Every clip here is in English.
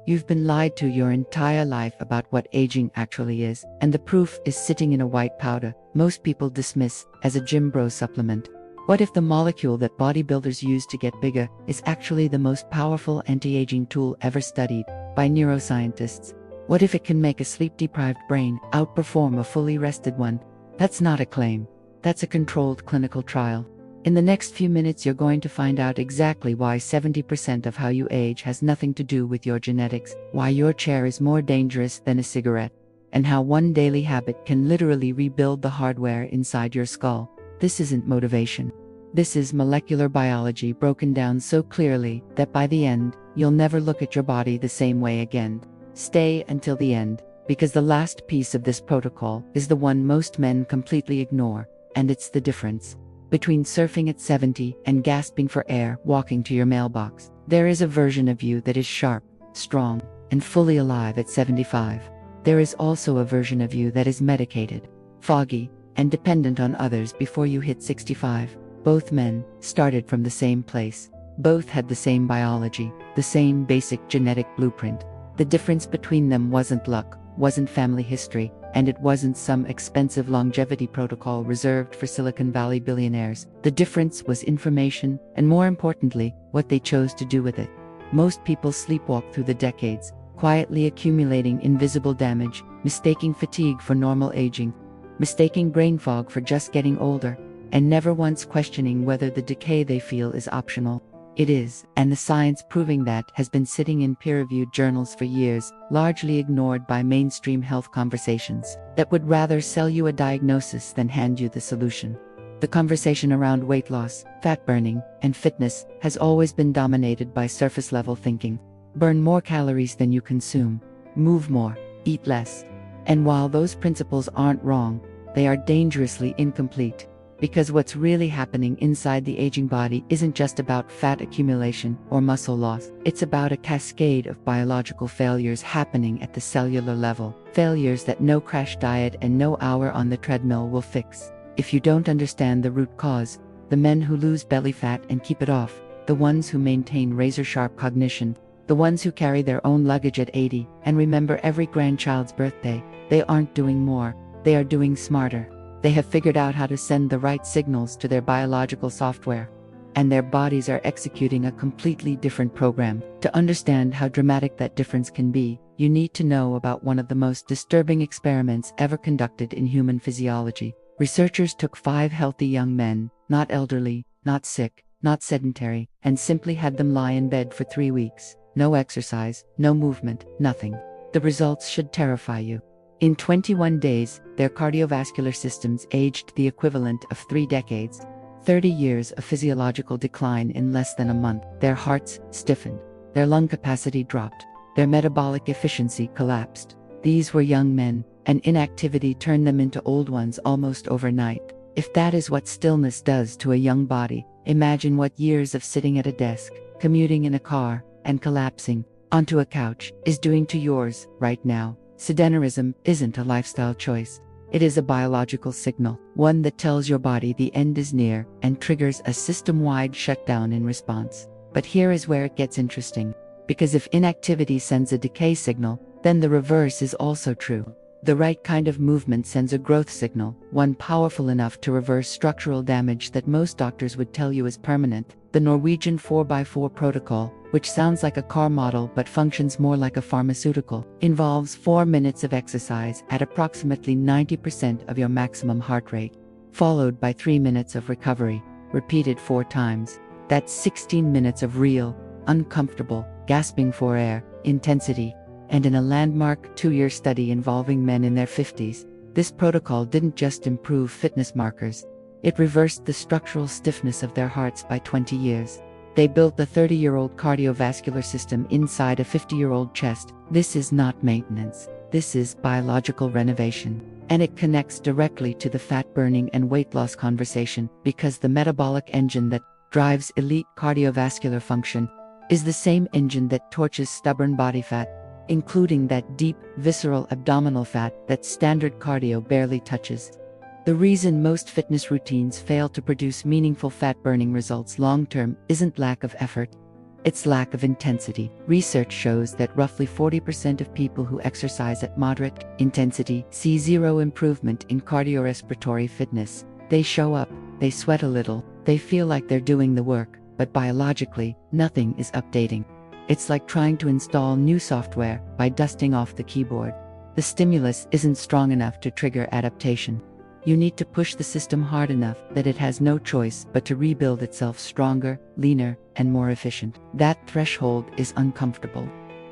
You've been lied to your entire life about what aging actually is, and the proof is sitting in a white powder most people dismiss as a gym bro supplement. What if the molecule that bodybuilders use to get bigger is actually the most powerful anti-aging tool ever studied by neuroscientists? What if it can make a sleep-deprived brain outperform a fully rested one? That's not a claim. That's a controlled clinical trial. In the next few minutes, you're going to find out exactly why 70% of how you age has nothing to do with your genetics, why your chair is more dangerous than a cigarette, and how one daily habit can literally rebuild the hardware inside your skull. This isn't motivation. This is molecular biology broken down so clearly that by the end, you'll never look at your body the same way again. Stay until the end, because the last piece of this protocol is the one most men completely ignore, and it's the difference between surfing at 70 and gasping for air walking to your mailbox. There is a version of you that is sharp, strong, and fully alive at 75. There is also a version of you that is medicated, foggy, and dependent on others before you hit 65. Both men started from the same place. Both had the same biology, the same basic genetic blueprint. The difference between them wasn't luck, wasn't family history, and it wasn't some expensive longevity protocol reserved for Silicon Valley billionaires. The difference was information, and more importantly, what they chose to do with it. Most people sleepwalk through the decades, quietly accumulating invisible damage, mistaking fatigue for normal aging, mistaking brain fog for just getting older, and never once questioning whether the decay they feel is optional. It is, and the science proving that has been sitting in peer-reviewed journals for years, largely ignored by mainstream health conversations that would rather sell you a diagnosis than hand you the solution. The conversation around weight loss, fat burning, and fitness has always been dominated by surface-level thinking. Burn more calories than you consume, move more, eat less. And while those principles aren't wrong, they are dangerously incomplete. Because what's really happening inside the aging body isn't just about fat accumulation or muscle loss. It's about a cascade of biological failures happening at the cellular level. Failures that no crash diet and no hour on the treadmill will fix. If you don't understand the root cause, the men who lose belly fat and keep it off, the ones who maintain razor-sharp cognition, the ones who carry their own luggage at 80 and remember every grandchild's birthday, they aren't doing more, they are doing smarter. They have figured out how to send the right signals to their biological software, and their bodies are executing a completely different program. To understand how dramatic that difference can be, you need to know about one of the most disturbing experiments ever conducted in human physiology. Researchers took 5 healthy young men, not elderly, not sick, not sedentary, and simply had them lie in bed for 3 weeks. No exercise, no movement, nothing. The results should terrify you. In 21 days, their cardiovascular systems aged the equivalent of 3 decades, 30 years of physiological decline in less than a month. Their hearts stiffened, their lung capacity dropped, their metabolic efficiency collapsed. These were young men, and inactivity turned them into old ones almost overnight. If that is what stillness does to a young body, imagine what years of sitting at a desk, commuting in a car, and collapsing onto a couch is doing to yours right now. Sedentarism isn't a lifestyle choice. It is a biological signal, one that tells your body the end is near and triggers a system-wide shutdown in response. But here is where it gets interesting. Because if inactivity sends a decay signal, then the reverse is also true. The right kind of movement sends a growth signal, one powerful enough to reverse structural damage that most doctors would tell you is permanent. The Norwegian 4x4 protocol, which sounds like a car model but functions more like a pharmaceutical, involves 4 minutes of exercise at approximately 90% of your maximum heart rate, followed by 3 minutes of recovery, repeated 4 times. That's 16 minutes of real, uncomfortable, gasping for air, intensity. And in a landmark 2-year study involving men in their 50s, this protocol didn't just improve fitness markers, it reversed the structural stiffness of their hearts by 20 years. They built the 30-year-old cardiovascular system inside a 50-year-old chest. This is not maintenance. This is biological renovation. And it connects directly to the fat-burning and weight loss conversation, because the metabolic engine that drives elite cardiovascular function is the same engine that torches stubborn body fat, including that deep, visceral abdominal fat that standard cardio barely touches. The reason most fitness routines fail to produce meaningful fat-burning results long-term isn't lack of effort. its lack of intensity. Research shows that roughly 40% of people who exercise at moderate intensity see zero improvement in cardiorespiratory fitness. They show up, they sweat a little, they feel like they're doing the work, but biologically, nothing is updating. It's like trying to install new software by dusting off the keyboard. The stimulus isn't strong enough to trigger adaptation. You need to push the system hard enough that it has no choice but to rebuild itself stronger, leaner, and more efficient. That threshold is uncomfortable.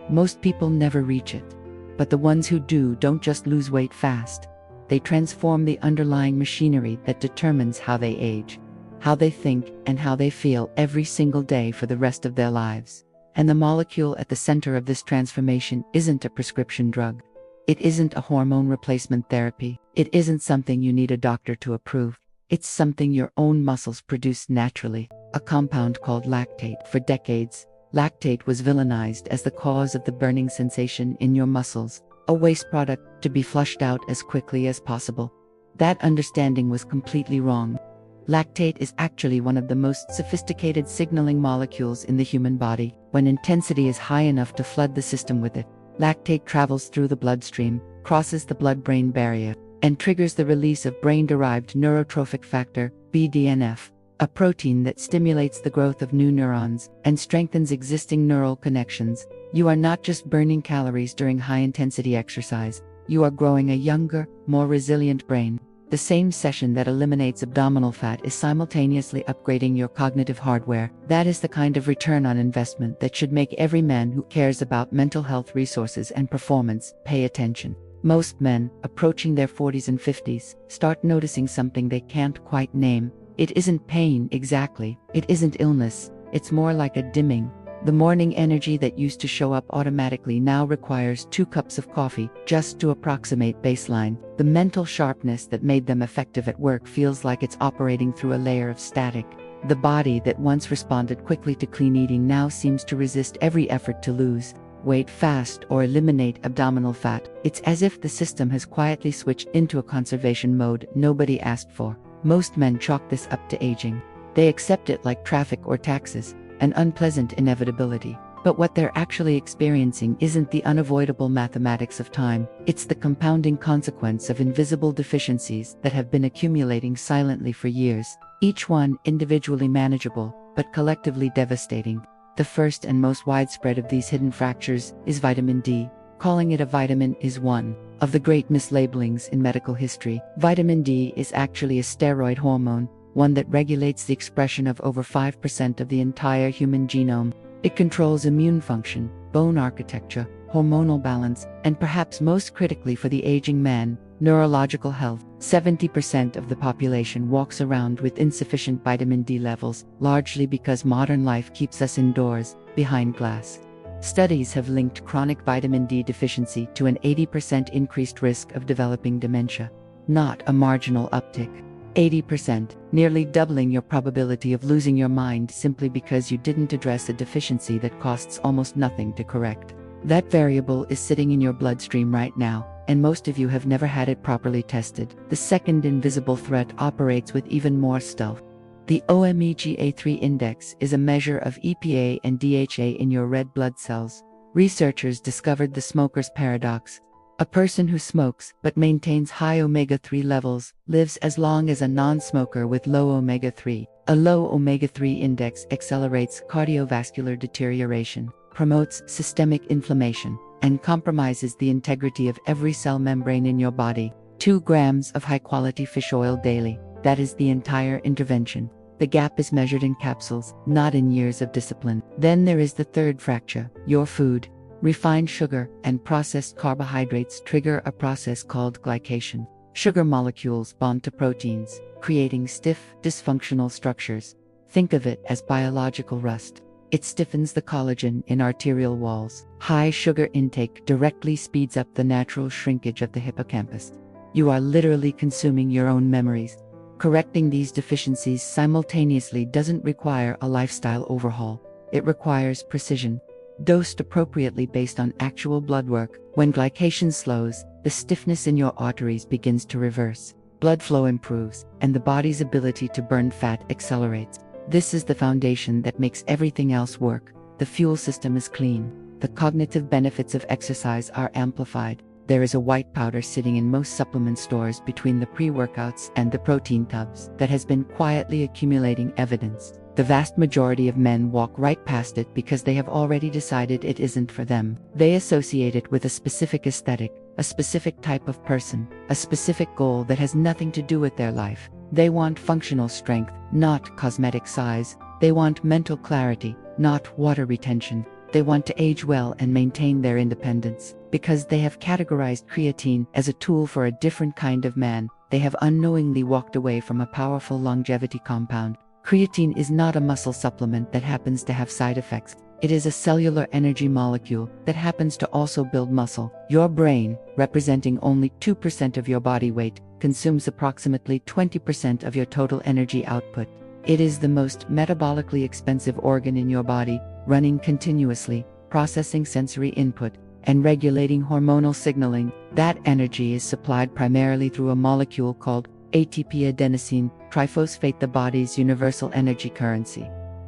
Most people never reach it. But the ones who do don't just lose weight fast. They transform the underlying machinery that determines how they age, how they think, and how they feel every single day for the rest of their lives. And the molecule at the center of this transformation isn't a prescription drug. It isn't a hormone replacement therapy. It isn't something you need a doctor to approve. It's something your own muscles produce naturally, a compound called lactate. For decades, lactate was villainized as the cause of the burning sensation in your muscles, a waste product to be flushed out as quickly as possible. That understanding was completely wrong. Lactate is actually one of the most sophisticated signaling molecules in the human body. When intensity is high enough to flood the system with it, lactate travels through the bloodstream, crosses the blood-brain barrier, and triggers the release of brain-derived neurotrophic factor, BDNF, a protein that stimulates the growth of new neurons and strengthens existing neural connections. You are not just burning calories during high-intensity exercise, you are growing a younger, more resilient brain. The same session that eliminates abdominal fat is simultaneously upgrading your cognitive hardware. That is the kind of return on investment that should make every man who cares about mental health resources and performance pay attention. Most men, approaching their 40s and 50s, start noticing something they can't quite name. It isn't pain exactly, it isn't illness, it's more like a dimming. The morning energy that used to show up automatically now requires 2 cups of coffee just to approximate baseline. The mental sharpness that made them effective at work feels like it's operating through a layer of static. The body that once responded quickly to clean eating now seems to resist every effort to lose weight fast or eliminate abdominal fat. It's as if the system has quietly switched into a conservation mode nobody asked for. Most men chalk this up to aging. They accept it like traffic or taxes, an unpleasant inevitability. But what they're actually experiencing isn't the unavoidable mathematics of time, it's the compounding consequence of invisible deficiencies that have been accumulating silently for years, each one individually manageable, but collectively devastating. The first and most widespread of these hidden fractures is vitamin D. Calling it a vitamin is one of the great mislabelings in medical history. Vitamin D is actually a steroid hormone, one that regulates the expression of over 5% of the entire human genome. It controls immune function, bone architecture, hormonal balance, and perhaps most critically for the aging man, neurological health. 70% of the population walks around with insufficient vitamin D levels, largely because modern life keeps us indoors, behind glass. Studies have linked chronic vitamin D deficiency to an 80% increased risk of developing dementia. Not a marginal uptick. 80%, nearly doubling your probability of losing your mind simply because you didn't address a deficiency that costs almost nothing to correct. That variable is sitting in your bloodstream right now, and most of you have never had it properly tested. The second invisible threat operates with even more stealth. The OMEGA3 index is a measure of EPA and DHA in your red blood cells. Researchers discovered the smoker's paradox. A person who smokes but maintains high omega-3 levels lives as long as a non-smoker with low omega-3. A low omega-3 index accelerates cardiovascular deterioration, promotes systemic inflammation, and compromises the integrity of every cell membrane in your body. 2 grams of high-quality fish oil daily, that is the entire intervention. The gap is measured in capsules, not in years of discipline. Then there is the third fracture, your food. Refined sugar and processed carbohydrates trigger a process called glycation. Sugar molecules bond to proteins, creating stiff, dysfunctional structures. Think of it as biological rust. It stiffens the collagen in arterial walls. High sugar intake directly speeds up the natural shrinkage of the hippocampus. You are literally consuming your own memories. Correcting these deficiencies simultaneously doesn't require a lifestyle overhaul. It requires precision, dosed appropriately based on actual blood work. When glycation slows, the stiffness in your arteries begins to reverse. Blood flow improves, and the body's ability to burn fat accelerates. This is the foundation that makes everything else work. the fuel system is clean. The cognitive benefits of exercise are amplified. There is a white powder sitting in most supplement stores between the pre-workouts and the protein tubs that has been quietly accumulating evidence. The vast majority of men walk right past it because they have already decided it isn't for them. They associate it with a specific aesthetic, a specific type of person, a specific goal that has nothing to do with their life. They want functional strength, not cosmetic size. They want mental clarity, not water retention. They want to age well and maintain their independence. Because they have categorized creatine as a tool for a different kind of man, they have unknowingly walked away from a powerful longevity compound. Creatine is not a muscle supplement that happens to have side effects. It is a cellular energy molecule that happens to also build muscle. Your brain, representing only 2% of your body weight, consumes approximately 20% of your total energy output. It is the most metabolically expensive organ in your body, running continuously, processing sensory input, and regulating hormonal signaling. That energy is supplied primarily through a molecule called ATP adenosine triphosphate, the body's universal energy currency.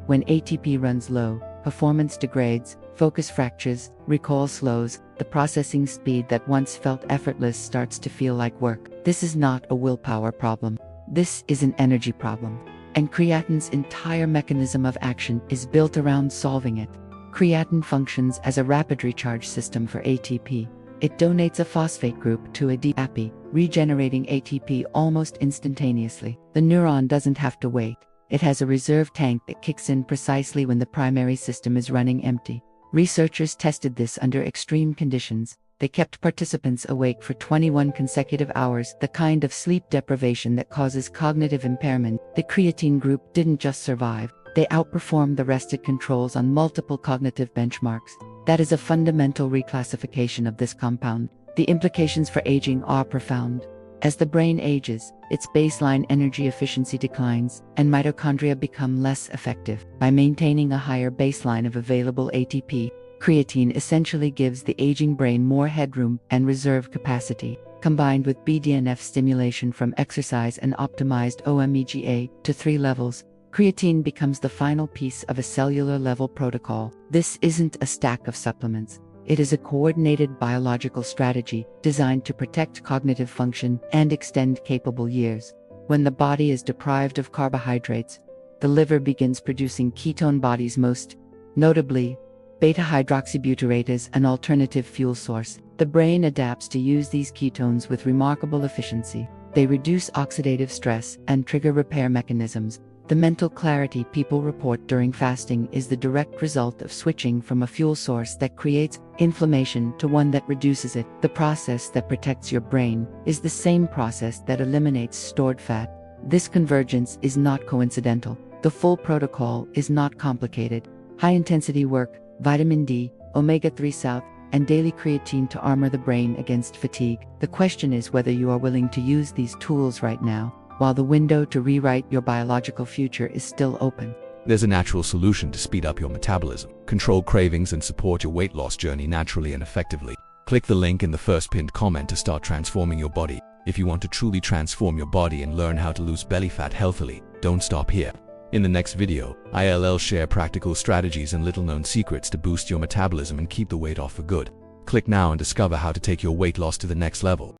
When ATP runs low, performance degrades, focus fractures, recall slows, the processing speed that once felt effortless starts to feel like work. This is not a willpower problem. This is an energy problem. And creatine's entire mechanism of action is built around solving it. Creatine functions as a rapid recharge system for ATP. It donates a phosphate group to a DAPI, regenerating ATP almost instantaneously. The neuron doesn't have to wait. It has a reserve tank that kicks in precisely when the primary system is running empty. Researchers tested this under extreme conditions. They kept participants awake for 21 consecutive hours, the kind of sleep deprivation that causes cognitive impairment. The creatine group didn't just survive, they outperformed the rested controls on multiple cognitive benchmarks. That is a fundamental reclassification of this compound. The implications for aging are profound. As the brain ages, its baseline energy efficiency declines, and mitochondria become less effective. By maintaining a higher baseline of available ATP, creatine essentially gives the aging brain more headroom and reserve capacity. Combined with BDNF stimulation from exercise and optimized OMEGA to 3 levels, creatine becomes the final piece of a cellular-level protocol. This isn't a stack of supplements. It is a coordinated biological strategy designed to protect cognitive function and extend capable years. When the body is deprived of carbohydrates, the liver begins producing ketone bodies, most notably beta-hydroxybutyrate is an alternative fuel source. The brain adapts to use these ketones with remarkable efficiency. They reduce oxidative stress and trigger repair mechanisms. The mental clarity people report during fasting is the direct result of switching from a fuel source that creates inflammation to one that reduces it. The process that protects your brain is the same process that eliminates stored fat. This convergence is not coincidental. The full protocol is not complicated. High-intensity work, vitamin D, omega-3 south, and daily creatine to armor the brain against fatigue. The question is whether you are willing to use these tools right now, while the window to rewrite your biological future is still open. There's a natural solution to speed up your metabolism, control cravings, and support your weight loss journey naturally and effectively. Click the link in the first pinned comment to start transforming your body. If you want to truly transform your body and learn how to lose belly fat healthily, don't stop here. In the next video, I'll share practical strategies and little-known secrets to boost your metabolism and keep the weight off for good. Click now and discover how to take your weight loss to the next level.